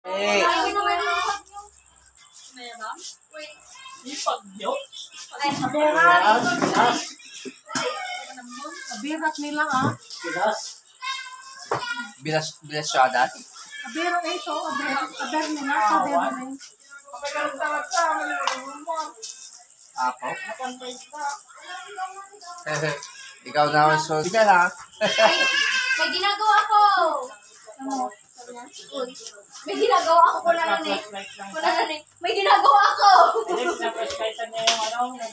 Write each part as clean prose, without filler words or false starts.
Eh. Abirat nila ah. Bilas siya dati. Abero ito, aber nila, abero rin. Ako? Ikaw na so. Sige na. May ginagawa ko. May ginagawa ako ko na nun eh. May ginagawa ako. Ano ginagawa niya?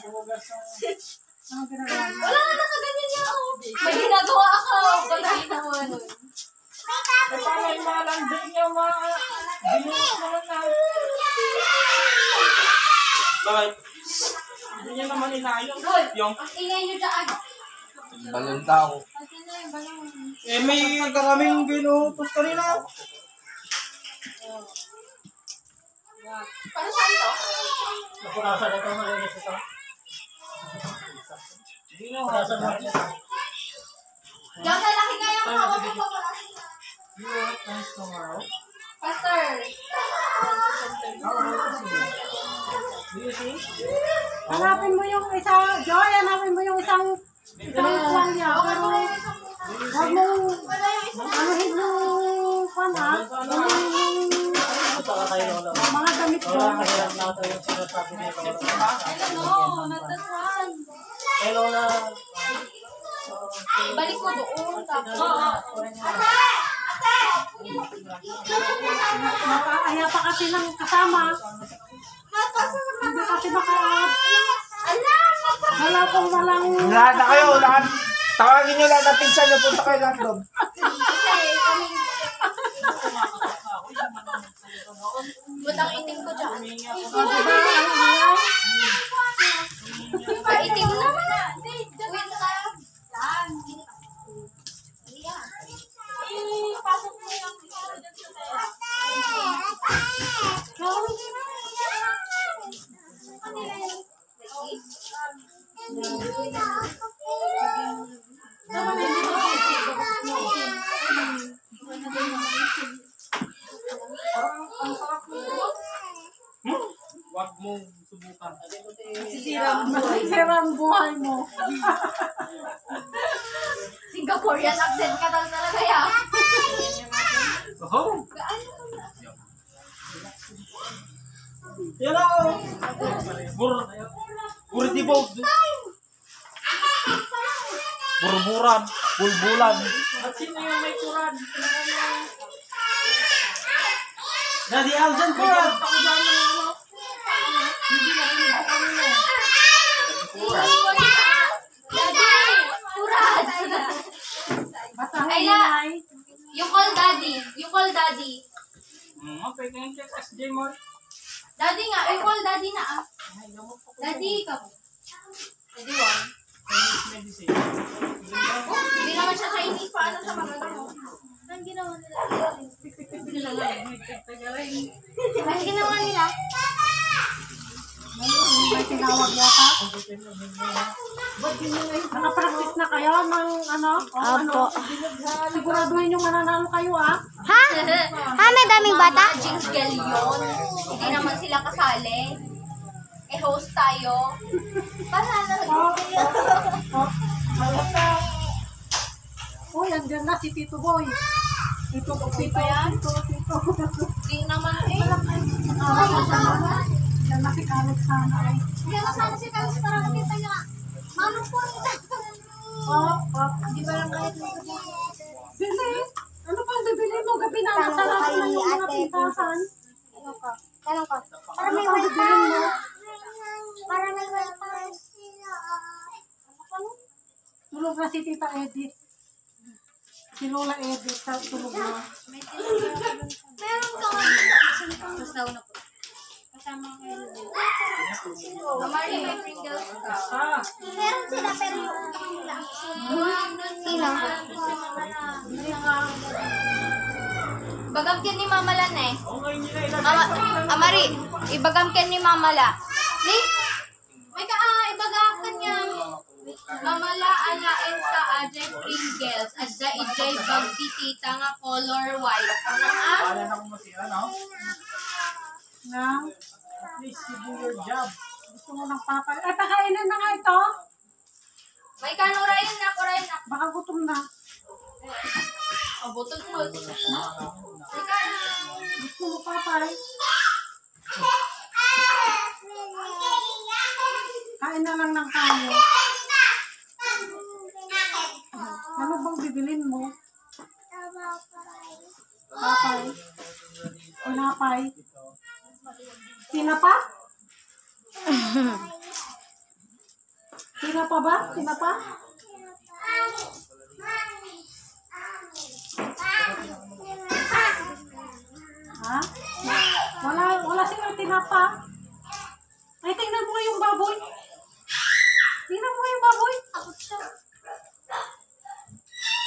Wala na nakaganyan niya ako. May ginagawa ako. Wala naman. Bakit? Hindi niya naman inayong. Yung? Ang ingay niyo dyan. Balon tao. Akin na yung balon. Eh, may karaming binutos kanina. Para saan to? Napurasan na ito, malinis ito. Napurasan na ito. Diyan sa laki kaya ang hawak ko pa para. You want nice tomorrow? Pastor. Do you see? Hanapin mo yung isa, Joy, hanapin mo yung isang kwan niya. Pero, huwag mong, anuhin yung kwan ha. Mga damit ko. No, not that one. Hello na. Balik ko doon. Makaaya pa kasi ng kasama. Hindi kasi wala pong walang... Lahat na kayo, lahat. Tawagin nyo lahat na pinsan nyo, punta kayo lahat doon. Butang itim ko dyan. Diba, Paitim naman na. Wait ka. Yan. Pasok mo yung picture dyan sa tayo. Huwag mong subukan. Sira ang buhay mo. Singaporean accent ka talaga ya. Oh! Yan o! Burtibog! Burburan! Bulbulan! At sino yung may kuran? Daddy Aljan kuran! Ayla, you call daddy. You call daddy. Okay, kaya check SJ mo. Daddy nga, you call daddy na ah. Daddy ka mo. Daddy one. Medicine. Hindi naman siya Chinese. Paano siya maganda mo? Ang ginawa nila. Ang ginawa nila. May tinawag yata. Nakapractice na kayo ng ano? Opo. Siguraduhin yung mananalo kayo ah. Ha? Ha, may daming bata? Jinx girl yun. Hindi naman sila kasali. Eh, host tayo. Para na. Uy, andyan na si Tito Boy. Tito yan? Tito. Hindi naman eh. Yan na si Alex sana eh. Hindi na sana si Carlos para makita niya. Manong po rin. Hindi ba lang kahit Bili? Ano pa ang bibili mo? Gabi na masarap na yung mga pintasan. Tanong ko. Para may bibili mo. Para may wifi. Tulog na si Tita Edith. Si Lola Edith, tulog na. Meron ka nga. Tapos nauna po. Kasama kayo. Mamari may Pringles ka. Meron sila pero yung kanila. Sino? Bagamkin ni Mama Lan eh. Amari, ibagamkin ni Mama La. Ni? May ka ibagakan niya. Mamala anain sa Ajay Pringles at sa Ijay Bagtitita nga color white. Ano ah? Wala na akong masira, no? Na, Please, you do your job. gusto mo ng papa. Ay, pakainin na nga ito. May kanurayan na, kurayan na. Baka gutom na. Abutol mo. Teka na. Gusto mo papay. Kain na lang ng kanin. Ano bang bibilin mo? Papay. Tinapay. Tinapa? Tinapa ba? Tinapa? Ha? Wala silang tinapa. Ay, tingnan mo nga yung baboy. Tingnan mo yung baboy.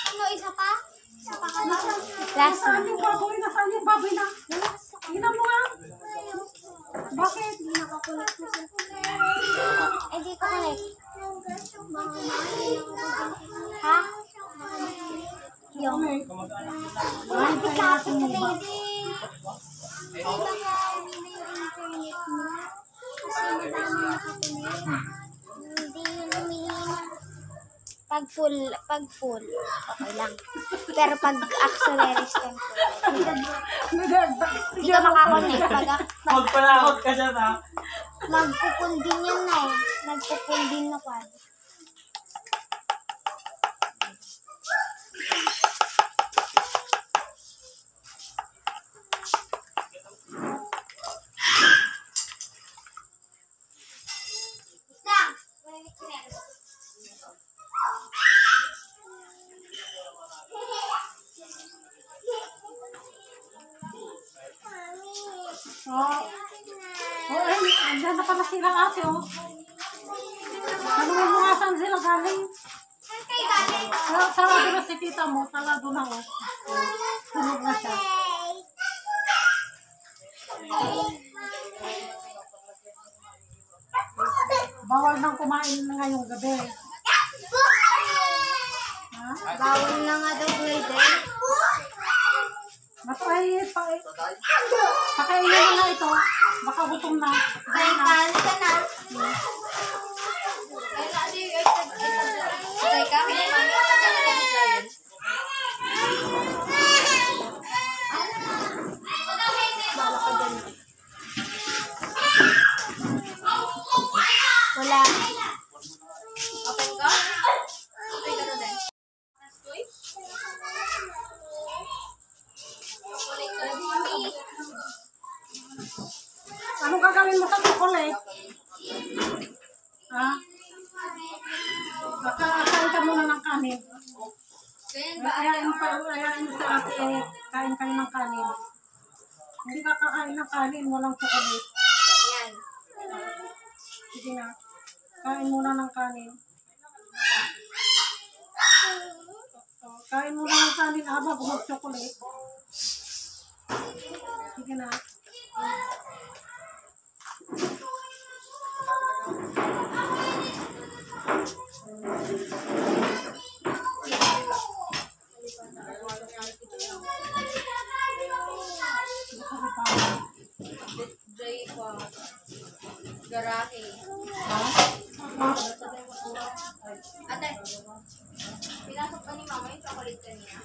Ano, isa pa? Isa pa ka na? Nasaan yung baboy? Nasaan yung baboy na? Tingnan mo nga. Bakit? Hindi nakakulit mo sa Eh, di ko kulit. Ha? Yung. Okay. Ay, Ay, kaya natin yung ba? baby. Ay, baka hindi na yung internet mo. Kasi madami nakakulit. Hindi yun humihina. Pag full, okay lang. Pero pag acceleris ka hindi ka makakonect. Magpalakot ka dyan, ha? Magpupul din yun na eh. Nagpupul din na quad. Oh, ay, andyan na pala sila ate, oh. Tanungin mo nga saan sila galing. Sarado na si tita mo, talado na, oh. Tunog na siya. Bawal nang kumain na ngayong gabi. Ha? Bawal na nga daw grade eh. Pakainin mo na ito. Baka gutom na. Ay, kano ka na? Teka, may mami ka na lang. Wala. Open ka? Open ka na din. Askoy? Chocolate ka rin, mami. Anong gagawin mo sa chocolate? Ha? Baka kain ka muna ng kanin. Ganyan ba? Ayain mo sa ate, kain kayo ng kanin. Hindi ka kakain ng kanin, walang chocolate. Yan. Sige na. Kain muna ng kanin. Kain muna ng kanin, bago mag-chocolate. Sige na. Jay ko. Garahe. Ate, pinasok pa ni mama yung chocolate kanina.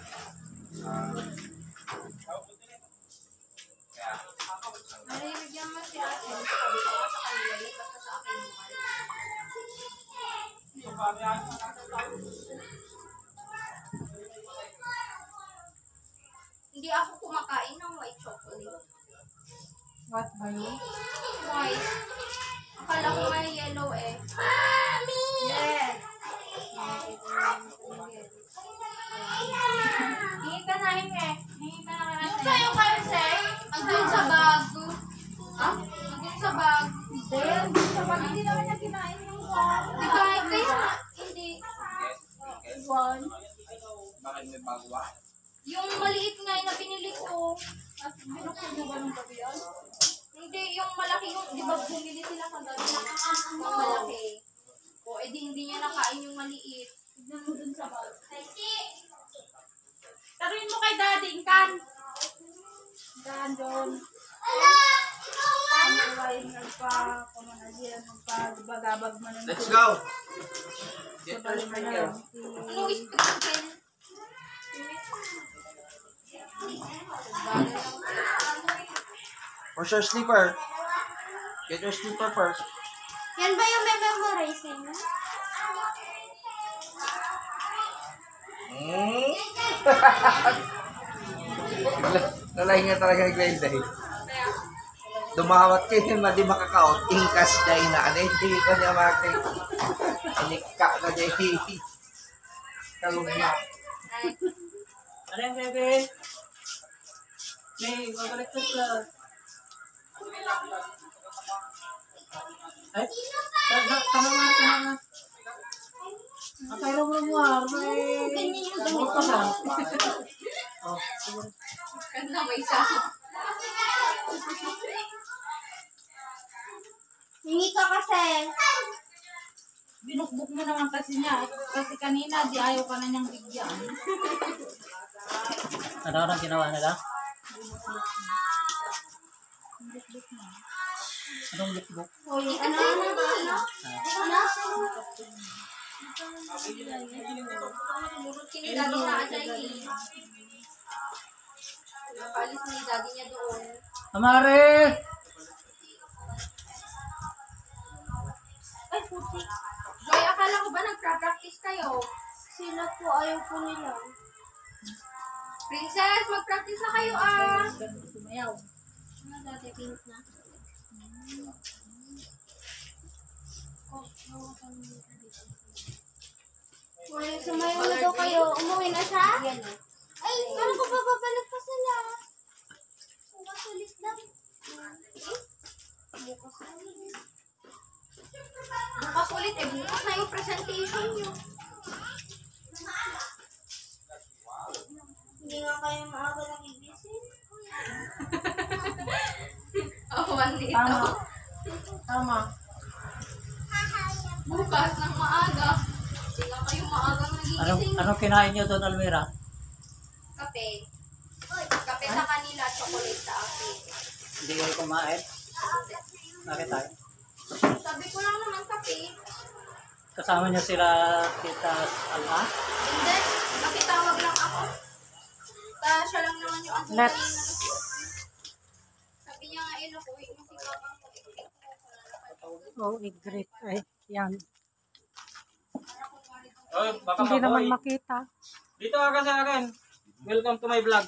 Nalibigyan mo si ate. Sabi ko sa kanila yun, basta sa akin mo. Hindi ako kumakain ng white chocolate. What ba yun? White. Akala ko may yellow eh. Mami! Yes! Hingi ka na, hingi. Hingi ka na kaya. Yung sa'yo kasi, andun sa bag. Ha? Andun sa bag. Hindi, sa bag. Hindi naman niya kinain yung bag. Di ba? Kaya hindi. One. Bakit may bagwa? Yung maliit nga yung na binili ko. At binukod mo ba nung gabi yan? Hindi, yung malaki yung, di ba bumili sila kagabi? Yung malaki. O Eh di hindi niya nakain yung maliit. Tignan mo dun sa bag. Taruin mo kay Daddy, Inkan. Dan doon. Magpagabag man ng Let's go! Get your sprinkle. Anong sprinkle? Where's your slipper? Get your slipper first. Yan ba yung memorizing mo? Nalahinga talaga ni Glenn dahil. Dumawat kayo, hindi makakaot. Ingkas dahil na ano, hindi ko niya makakay. Inikka na dahil. Kalungma. Ano yung bebe? May babalik ko sa... Ay? Tama nga. Ang kaya mo mo, may... Ano ka ba? Oh, sige. Ganda may isa. Hingi ka kasi. Binukbuk mo naman kasi niya. Kasi kanina, di ayaw ka na niyang bigyan. Ano ang ginawa nila? Anong lookbook? Uy, ano? Kinilalo na ata yung napalis ni daddy niya doon. Amare! Ay, puti. Joy, akala ko ba nagpra-practice kayo? Sila po, ayaw po nila. Princess, mag-practice na kayo ah. Sumayaw. Ano dati, pink na? Uy, sumayaw na daw kayo. Umuwi na siya? Ay, ano ko ba babalik pa sila? Bukas ulit lang. Bukas ulit. Bukas ulit eh. Bukas na yung presentation niyo. Hindi nga kayo maaga nagigising. Oh, one day Tama. daw. Tama. Bukas ng maaga. Hindi nga kayo maaga nagigising. Anong kinain nyo doon, Almira? Kape. Kape sa kanila, chocolate sa akin. Hindi kayo kumain? Bakit tayo? Sabi ko lang naman kape. Kasama niya sila Tita Alma? Hindi, nakitawag lang ako. Siya lang naman yung ang Let's. Sabi niya nga, inukuwi mo si Papa mo. Oh, i-grip. Ay, yan. Oh, baka Hindi naman maboy. makita. Dito ka sa akin. Welcome to my vlog.